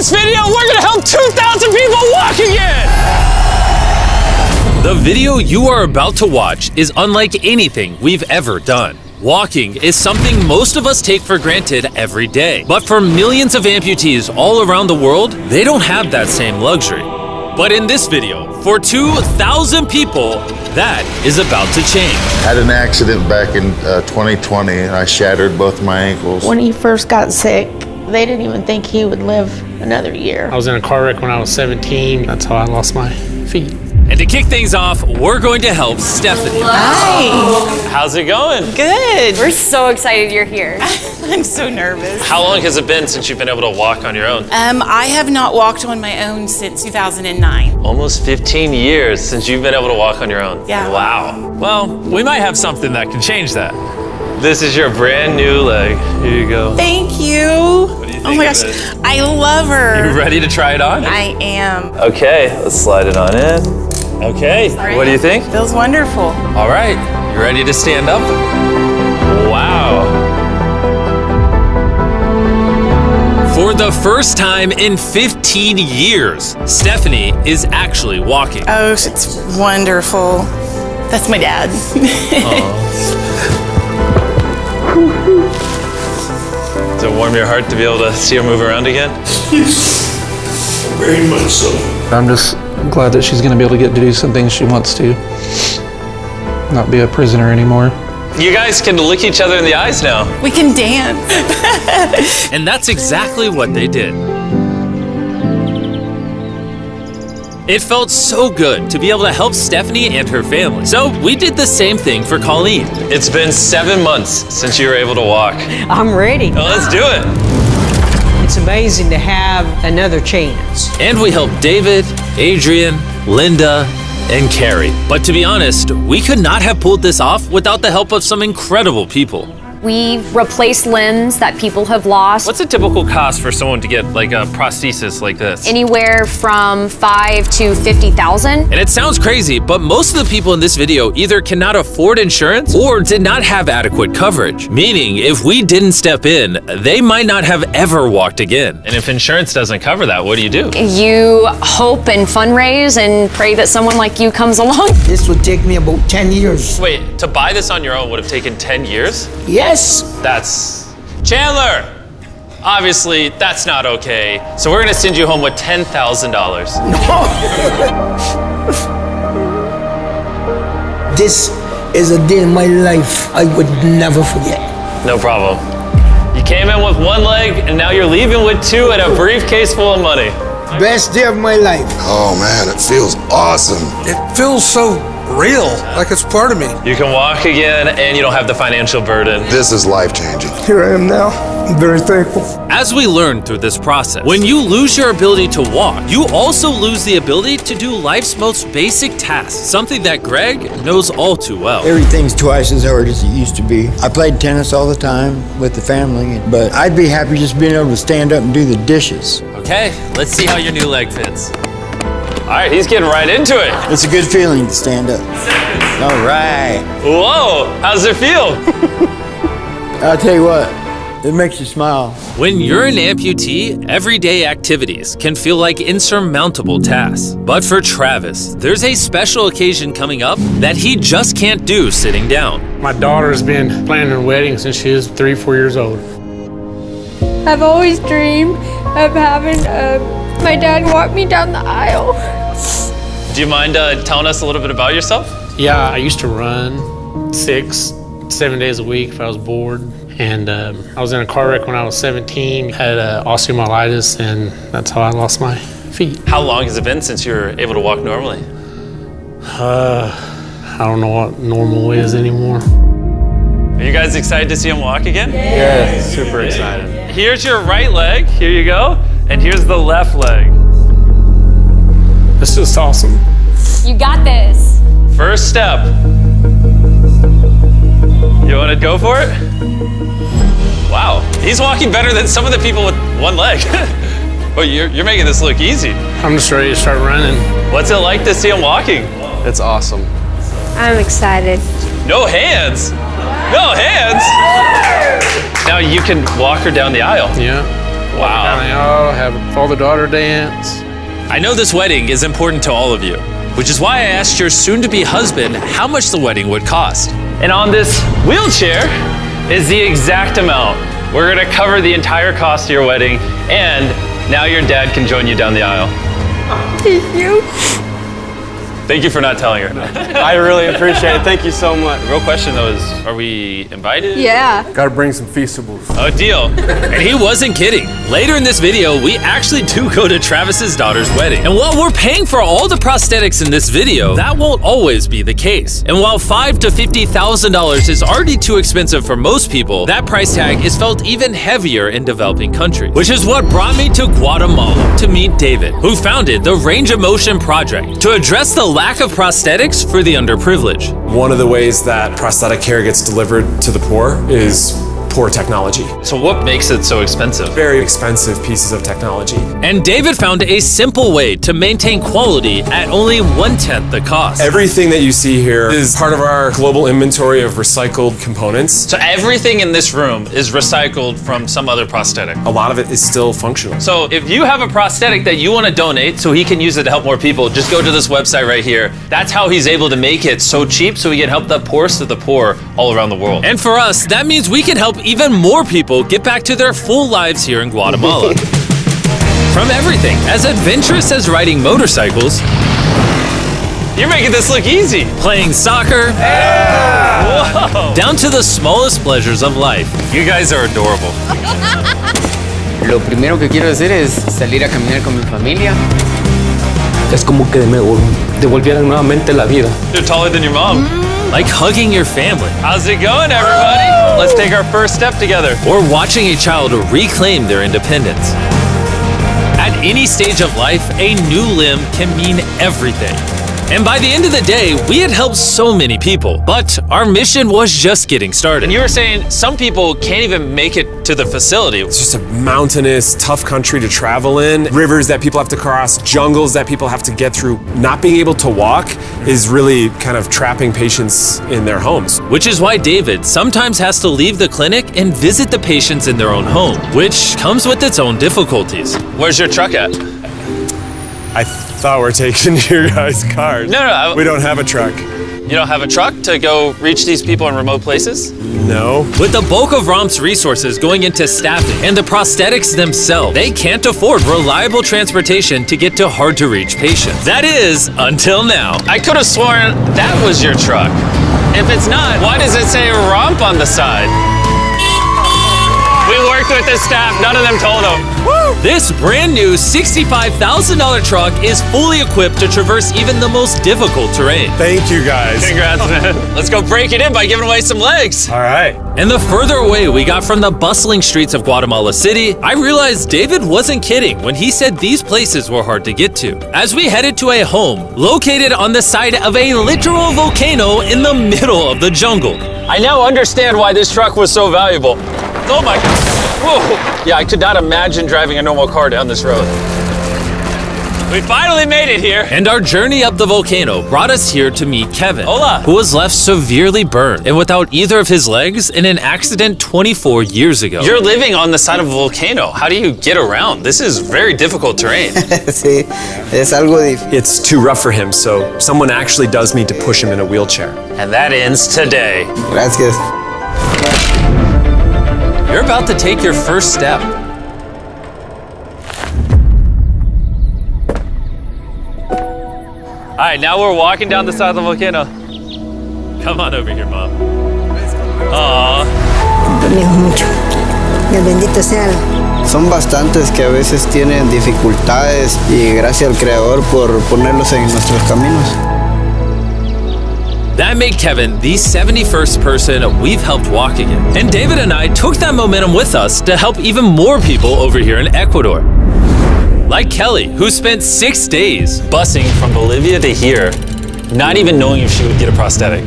this video, we're gonna help 2,000 people walk again! The video you are about to watch is unlike anything we've ever done. Walking is something most of us take for granted every day. But for millions of amputees all around the world, they don't have that same luxury. But in this video, for 2,000 people, that is about to change. I had an accident back in 2020 and I shattered both my ankles. When he first got sick, they didn't even think he would live another year. I was in a car wreck when I was 17. That's how I lost my feet. And to kick things off, we're going to help Stephanie. Hi. How's it going? Good. We're so excited you're here. I'm so nervous. How long has it been since you've been able to walk on your own? I have not walked on my own since 2009. Almost 15 years since you've been able to walk on your own. Yeah. Wow. Well, we might have something that can change that. This is your brand new leg. Here you go. Thank you. What do you think Oh my of gosh, it? I love her. You ready to try it on? I am. Okay, let's slide it on in. Okay, what do you think? Feels wonderful. All right, you ready to stand up? Wow. For the first time in 15 years, Stephanie is actually walking. Oh, it's wonderful. That's my dad. Does it warm your heart to be able to see her move around again? Very much so. I'm just glad that she's going to be able to get to do some things she wants to. Not be a prisoner anymore. You guys can look each other in the eyes now. We can dance. And that's exactly what they did. It felt so good to be able to help Stephanie and her family. So we did the same thing for Colleen. It's been 7 months since you were able to walk. I'm ready. Well, let's do it. It's amazing to have another chance. And we helped David, Adrian, Linda, and Carrie. But to be honest, we could not have pulled this off without the help of some incredible people. We replace limbs that people have lost. What's a typical cost for someone to get like a prosthesis like this? Anywhere from 5 to 50,000. And it sounds crazy, but most of the people in this video either cannot afford insurance or did not have adequate coverage. Meaning, if we didn't step in, they might not have ever walked again. And if insurance doesn't cover that, what do? You hope and fundraise and pray that someone like you comes along. This would take me about 10 years. Wait, to buy this on your own would have taken 10 years? Yes. That's... Chandler! Obviously, that's not okay. So we're gonna send you home with $10,000. This is a day in my life I would never forget. No problem. You came in with one leg, and now you're leaving with two and a briefcase full of money. Best day of my life. Oh man, it feels awesome. It feels so real, like it's part of me. You can walk again, and you don't have the financial burden. This is life-changing. Here I am now. I'm very thankful. As we learned through this process, when you lose your ability to walk, you also lose the ability to do life's most basic tasks, something that Greg knows all too well. Everything's twice as hard as it used to be. I played tennis all the time with the family, but I'd be happy just being able to stand up and do the dishes. Okay, let's see how your new leg fits. All right, he's getting right into it. It's a good feeling to stand up. All right. Whoa, how's it feel? I'll tell you what, it makes you smile. When you're an amputee, everyday activities can feel like insurmountable tasks. But for Travis, there's a special occasion coming up that he just can't do sitting down. My daughter's been planning her wedding since she was 3, 4 years old. I've always dreamed of having my dad walk me down the aisle. Do you mind telling us a little bit about yourself? Yeah, I used to run 6, 7 days a week if I was bored. And I was in a car wreck when I was 17, had osteomyelitis, and that's how I lost my feet. How long has it been since you were able to walk normally? I don't know what normal is anymore. Are you guys excited to see him walk again? Yeah, super excited. Here's your right leg, here you go, and here's the left leg. It's just awesome. You got this. First step. You want to go for it? Wow, he's walking better than some of the people with one leg. Well, you're making this look easy. I'm just ready to start running. What's it like to see him walking? It's awesome. I'm excited. No hands. No hands. Now you can walk her down the aisle. Yeah. Wow. Have a father-daughter dance. I know this wedding is important to all of you, which is why I asked your soon-to-be husband how much the wedding would cost. And on this wheelchair is the exact amount. We're gonna cover the entire cost of your wedding, and now your dad can join you down the aisle. Thank you. Thank you for not telling her. I really appreciate it. Thank you so much. The real question though is, are we invited? Yeah. Gotta bring some feastables. A deal. And he wasn't kidding. Later in this video, we actually do go to Travis's daughter's wedding. And while we're paying for all the prosthetics in this video, that won't always be the case. And while $5,000 to $50,000 is already too expensive for most people, that price tag is felt even heavier in developing countries. Which is what brought me to Guatemala to meet David, who founded the Range of Motion Project to address the lack of prosthetics for the underprivileged. One of the ways that prosthetic care gets delivered to the poor is poor technology. So what makes it so expensive? Very expensive pieces of technology. And David found a simple way to maintain quality at only 1/10 the cost. Everything that you see here is part of our global inventory of recycled components. So everything in this room is recycled from some other prosthetic. A lot of it is still functional. So if you have a prosthetic that you want to donate so he can use it to help more people, just go to this website right here. That's how he's able to make it so cheap so he can help the poorest of the poor all around the world. And for us, that means we can help even more people get back to their full lives here in Guatemala. From everything as adventurous as riding motorcycles, You're making this look easy. playing soccer, Whoa. down to the smallest pleasures of life. You guys are adorable. Lo primero que quiero hacer es salir a caminar con mi familia. Es como que me devolvieran nuevamente la vida. You're taller than your mom. Like hugging your family. How's it going, everybody? Let's take our first step together. Or watching a child reclaim their independence. At any stage of life, a new limb can mean everything. And by the end of the day, we had helped so many people, but our mission was just getting started. And you were saying some people can't even make it to the facility. It's just a mountainous, tough country to travel in. Rivers that people have to cross, jungles that people have to get through. Not being able to walk is really kind of trapping patients in their homes. Which is why David sometimes has to leave the clinic and visit the patients in their own home, which comes with its own difficulties. Where's your truck at? I thought we're taking your guys' cars. No. We don't have a truck. You don't have a truck to go reach these people in remote places? No. With the bulk of ROM's resources going into staffing and the prosthetics themselves, they can't afford reliable transportation to get to hard-to-reach patients. That is, until now. I could have sworn that was your truck. If it's not, why does it say ROMP on the side? We worked with the staff, none of them told them. This brand new $65,000 truck is fully equipped to traverse even the most difficult terrain. Thank you guys. Congrats, man. Let's go break it in by giving away some legs. All right. And the further away we got from the bustling streets of Guatemala City, I realized David wasn't kidding when he said these places were hard to get to. As we headed to a home located on the side of a literal volcano in the middle of the jungle. I now understand why this truck was so valuable. Oh my God. Whoa. Yeah, I could not imagine driving a normal car down this road. We finally made it here. And our journey up the volcano brought us here to meet Kevin, Hola. who was left severely burned and without either of his legs in an accident 24 years ago. You're living on the side of a volcano. How do you get around? This is very difficult terrain. Sí, es algo difícil. It's too rough for him, so someone actually does need to push him in a wheelchair. And that ends today. Gracias. You're about to take your first step. All right, now we're walking down the side of the volcano. Come on over here, Mom. Aww. mucho. Dios bendito sea. Son bastantes que a veces tienen dificultades y gracias al Creador por ponerlos en nuestros caminos. That made Kevin the 71st person we've helped walk again. And David and I took that momentum with us to help even more people over here in Ecuador. Like Kelly, who spent 6 days busing from Bolivia to here, not even knowing if she would get a prosthetic.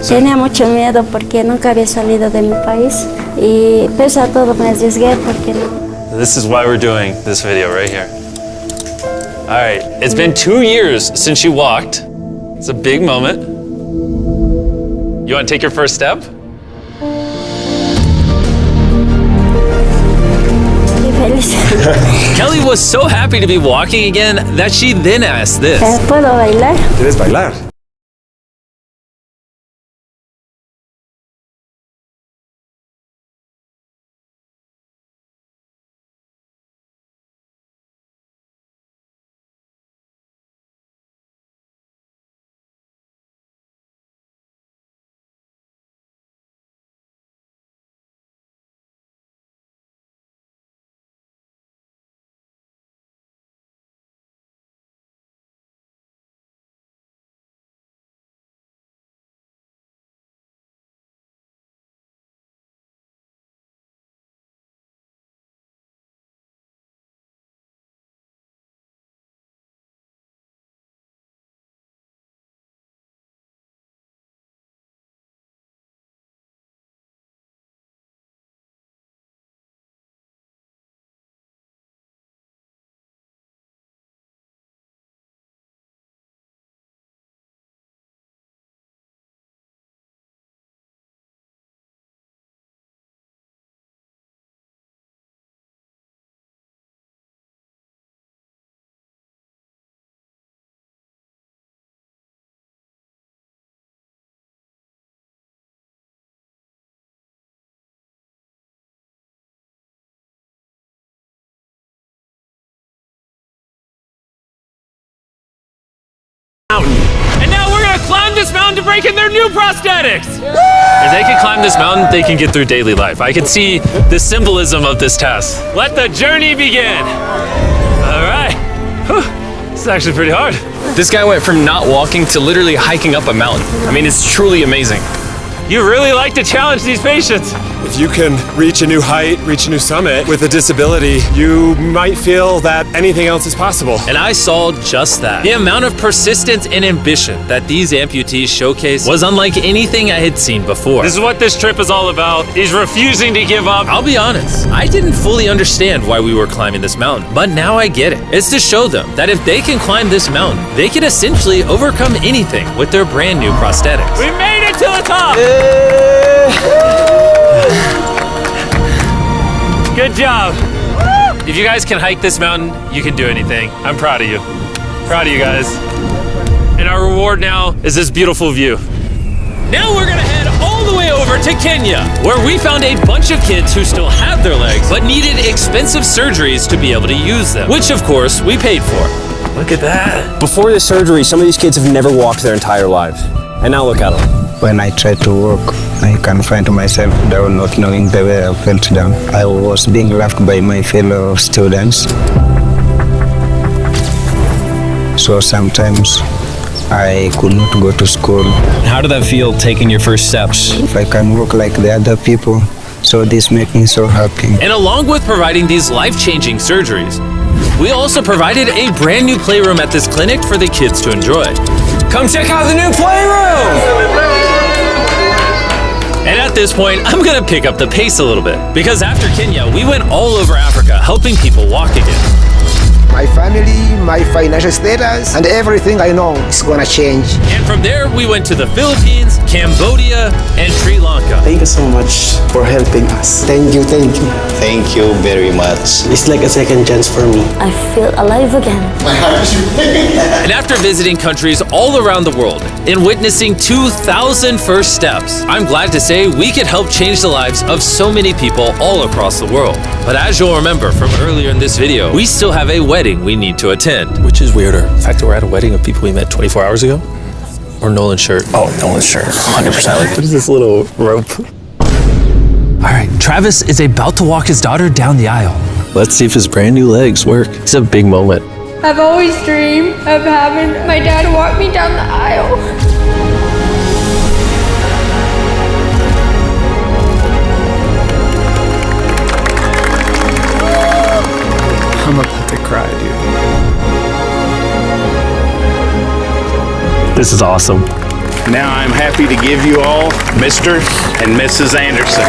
Tenía mucho miedo porque nunca había salido de mi país y pese a todo me arriesgué porque no. This is why we're doing this video right here. All right, it's been 2 years since you walked. It's a big moment. You want to take your first step? Y feliz. Kelly was so happy to be walking again that she then asked this. ¿Puedo bailar? ¿Quieres bailar? And now we're gonna climb this mountain to break in their new prosthetics! If they can climb this mountain, they can get through daily life. I can see the symbolism of this test. Let the journey begin! All right. Whew. This is actually pretty hard. This guy went from not walking to literally hiking up a mountain. I mean, it's truly amazing. You really like to challenge these patients. If you can reach a new height, reach a new summit with a disability, you might feel that anything else is possible. And I saw just that. The amount of persistence and ambition that these amputees showcase was unlike anything I had seen before. This is what this trip is all about, is refusing to give up. I'll be honest, I didn't fully understand why we were climbing this mountain, but now I get it. It's to show them that if they can climb this mountain, they can essentially overcome anything with their brand new prosthetics. We made it to the top! Good job. If you guys can hike this mountain, you can do anything. I'm proud of you. Proud of you guys. And our reward now is this beautiful view. Now we're gonna head all the way over to Kenya, where we found a bunch of kids who still have their legs, but needed expensive surgeries to be able to use them, which of course we paid for. Look at that. Before this surgery, some of these kids have never walked their entire lives. And now look at them. When I try to walk, I can find myself down, not knowing the way I felt down. I was being laughed by my fellow students. So sometimes I could not go to school. How did that feel, taking your first steps? If I can walk like the other people, so this makes me so happy. And along with providing these life-changing surgeries, we also provided a brand new playroom at this clinic for the kids to enjoy. Come check out the new playroom! And at this point, I'm gonna pick up the pace a little bit, because after Kenya, we went all over Africa helping people walk again. My family, my financial status, and everything I know is gonna change. And from there, we went to the Philippines, Cambodia, and Sri Lanka. Thank you so much for helping us. Thank you, thank you. Thank you very much. It's like a second chance for me. I feel alive again. And after visiting countries all around the world and witnessing 2,000 first steps, I'm glad to say we could help change the lives of so many people all across the world. But as you'll remember from earlier in this video, we still have a wedding we need to attend. Which is weirder, the fact that we're at a wedding of people we met 24 hours ago, or Nolan's shirt? Oh, Nolan's shirt, 100%. What is this little rope? All right, Travis is about to walk his daughter down the aisle. Let's see if his brand new legs work. It's a big moment. I've always dreamed of having my dad walk me down the aisle. I'm about to cry, dude. This is awesome. Now I'm happy to give you all Mr. and Mrs. Anderson.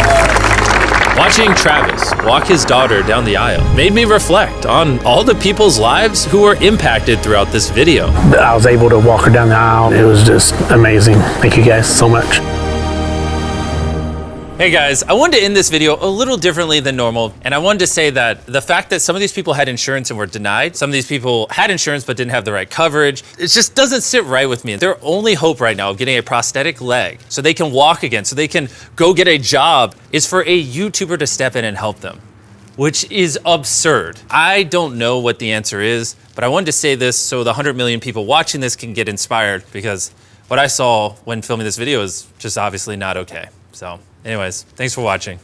Watching Travis walk his daughter down the aisle made me reflect on all the people's lives who were impacted throughout this video. I was able to walk her down the aisle. It was just amazing. Thank you guys so much. Hey guys, I wanted to end this video a little differently than normal, and I wanted to say that the fact that some of these people had insurance and were denied, some of these people had insurance but didn't have the right coverage, it just doesn't sit right with me. Their only hope right now of getting a prosthetic leg so they can walk again, so they can go get a job, is for a YouTuber to step in and help them, which is absurd. I don't know what the answer is, but I wanted to say this so the 100 million people watching this can get inspired, because what I saw when filming this video is just obviously not okay. So anyways, thanks for watching.